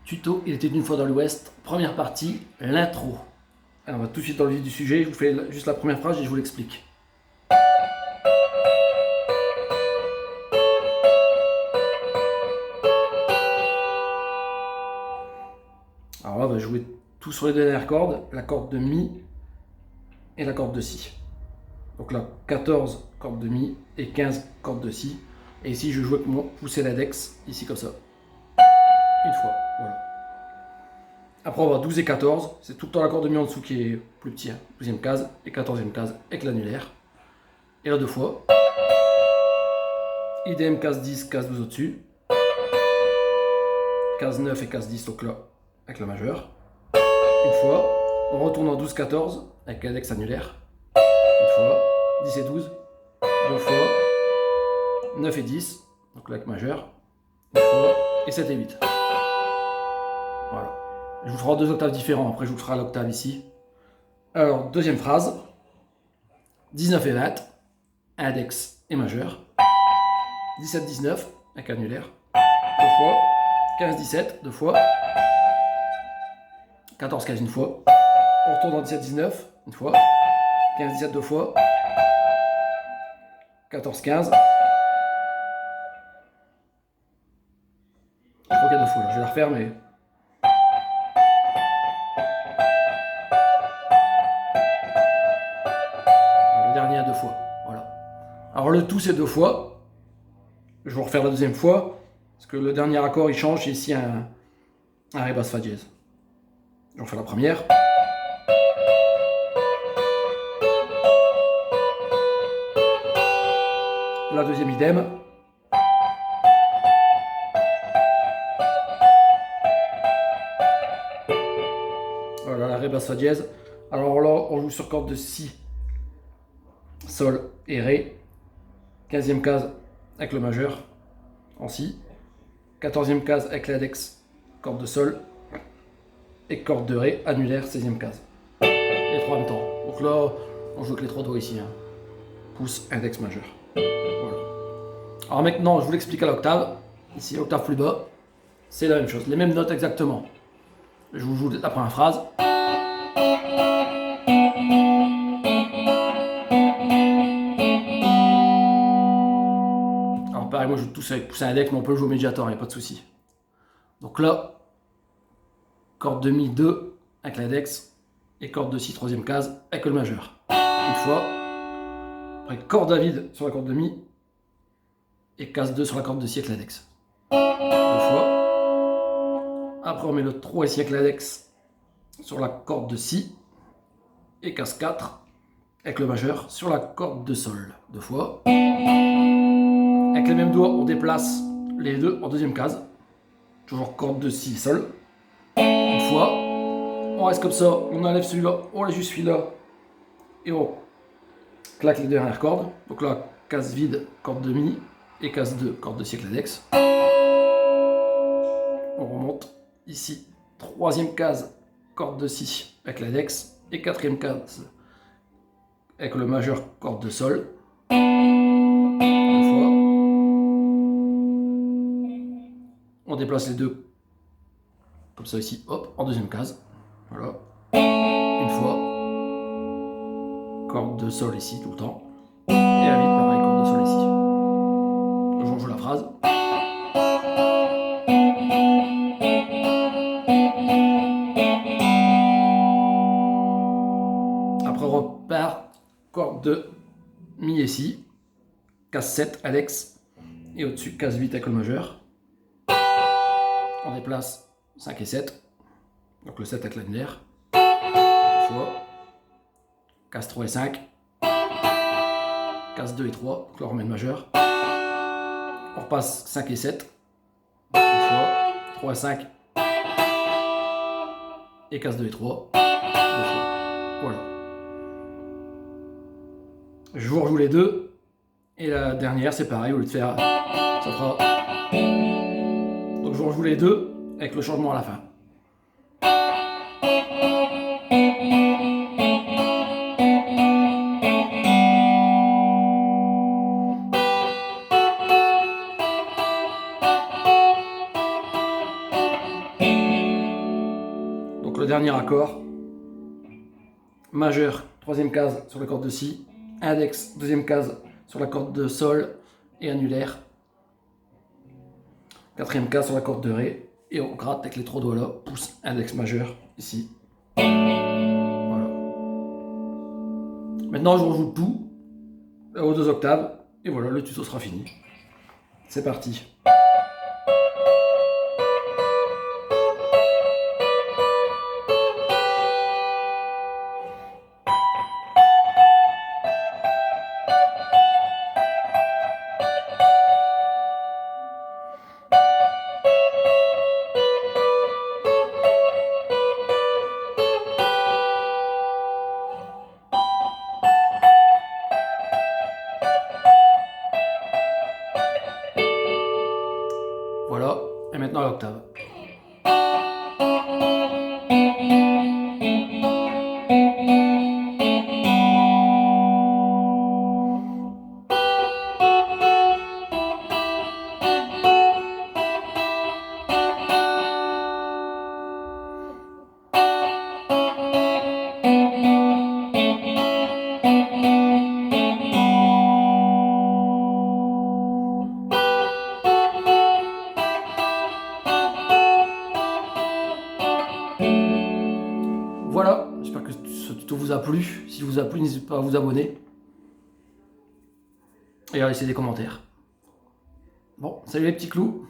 Tuto, il était une fois dans l'Ouest, première partie, l'intro. Alors on va tout de suite dans le vif du sujet, je vous fais juste la première phrase et je vous l'explique. Alors là on va jouer tout sur les deux dernières cordes, la corde de Mi et la corde de Si. Donc là 14 cordes de Mi et 15 cordes de Si. Et ici je joue avec mon pouce et l'index, ici comme ça. Une fois, voilà. Après on va avoir 12 et 14, c'est tout le temps la corde de Mi en dessous qui est plus petit, hein. 12e case et 14e case avec l'annulaire. Et là deux fois. Idem case 10, case 12 au-dessus. Case 9 et case 10 donc là avec la majeure. Une fois. On retourne en 12-14 avec l'index annulaire. Une fois. 10 et 12. Deux fois. 9 et 10. Donc là avec majeure. Une fois. Et 7 et 8. Voilà. Je vous ferai deux octaves différents. Après je vous ferai l'octave ici. Alors deuxième phrase. 19 et 20. Index et majeur. 17-19 avec annulaire. Deux fois. 15-17 deux fois. 14-15 une fois. On retourne en 17-19 une fois. 15-17 deux fois. 14-15. Je crois qu'il y a deux fois là. Je vais la refaire mais. Le dernier à deux fois. Voilà. Alors le tout c'est deux fois. Je vais vous refaire la deuxième fois. Parce que le dernier accord il change. J'ai ici un Ré basse Fa dièse. Je refais la première. La deuxième idem. Voilà, la Ré basse Fa dièse. Alors là, on joue sur corde de Si, Sol et Ré. 15e case avec le majeur en Si. 14e case avec l'index, corde de Sol. Et corde de Ré, annulaire, 16e case. Les trois en même temps. Donc là, on joue avec les trois doigts ici. Hein. Pouce, index, majeur. Voilà. Alors maintenant, je vous l'explique à l'octave. Ici, l'octave plus bas, c'est la même chose. Les mêmes notes exactement. Je vous joue la première phrase. Alors pareil, moi je joue tous avec pouce index, mais on peut le jouer au médiator, il n'y a pas de souci. Donc là, corde de Mi 2 avec l'index et corde de Si, troisième case avec le majeur. Une fois. Après, corde à vide sur la corde de Mi et case 2 sur la corde de Si avec l'index. Deux fois. Après, on met le 3 ici avec l'index sur la corde de Si et case 4 avec le majeur sur la corde de Sol. Deux fois. Avec les mêmes doigts, on déplace les deux en deuxième case. Toujours corde de Si, Sol. Une fois. On reste comme ça, on enlève celui-là, on lève juste celui-là. Et on claque les deux dernières cordes. Donc là, case vide, corde de Mi. Et case 2, corde de Si avec l'index. On remonte ici. Troisième case, corde de Si avec l'index. Et quatrième case avec le majeur, corde de Sol. Une fois. On déplace les deux comme ça ici, hop, en deuxième case. Voilà. Une fois. Corde de Sol ici tout le temps. Et à vide, pareil, corde de Sol ici. Je rejoue la phrase. Après, on repart. Corde de Mi et Si. Case 7, Alex. Et au-dessus, case 8 avec le majeur. On déplace 5 et 7. Donc le 7 avec l'annulaire. Une fois. Case 3 et 5. Case 2 et 3. Donc là, on remet le majeur. On repasse 5 et 7. Une fois. 3 et 5. Et case 2 et 3. Deux fois. Voilà. Je vous rejoue les deux. Et la dernière, c'est pareil, au lieu de faire. Ça fera. Donc je vous rejoue les deux avec le changement à la fin. le dernier accord. Majeur, troisième case sur la corde de Si. Index, deuxième case sur la corde de Sol et annulaire. Quatrième case sur la corde de Ré. Et on gratte avec les trois doigts là. Pouce, index majeur, ici. Voilà. Maintenant, je rejoue tout aux 2 octaves. Et voilà, le tuto sera fini. C'est parti. Voilà, et maintenant l'octave. Voilà, j'espère que ce tuto vous a plu. S'il vous a plu, n'hésitez pas à vous abonner et à laisser des commentaires. Bon, salut les petits clous.